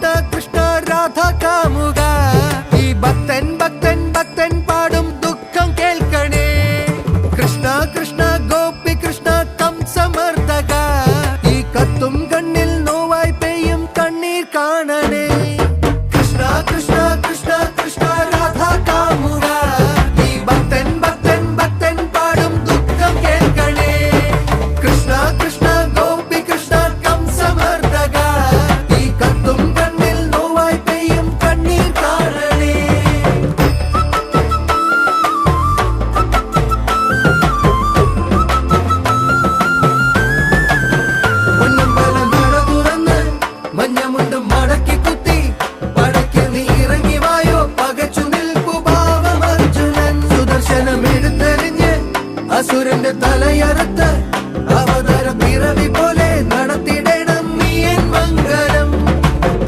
കൃഷ്ണ കൃഷ്ണ രാധ കാമുക ഈ ഭക്തൻ ഭക്തൻ ഭക്തൻ പാടും ദുഃഖം കേൾക്കണേ കൃഷ്ണ കൃഷ്ണ ഗോപി കൃഷ്ണ കംസമർദ്ദക ഈ കത്തും കണ്ണിൽ നോവായി പെയ്യും കണ്ണീർ കാണണേ